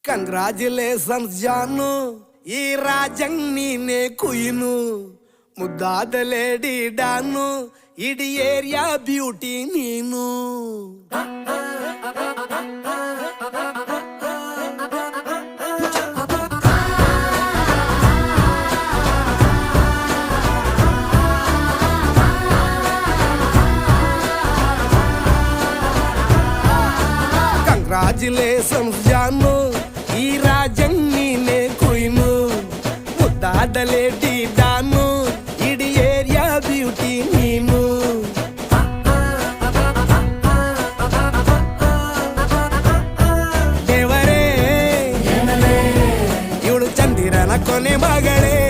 Congratulations ಜಾನು, ಈ ರಾಜಂಗ್ ನೀನೆ ಕುಯ್ನು, ಮುದ್ದಾದ ಲೇಡಿ ಡಾನು, ಇಡೀ ಏರಿಯಾ ಬ್ಯೂಟಿ ನೀನು. ಕಂಗ್ರಾಚುಲೇಷನ್ಸ್ ಜಾನು, ಈ ರಾಜಂಗ್ ನೀನೆ ಕುಯ್ನು, ಮುದ್ದಾದ ಲೇಡಿ ಡಾನು, ಇಡೀ ಏರಿಯಾ ಬ್ಯೂಟಿ ನೀನು. ದೇವರೇ ಇವಳು ಚಂದಿರನ ಕೊನೆ ಮಗಳೇ.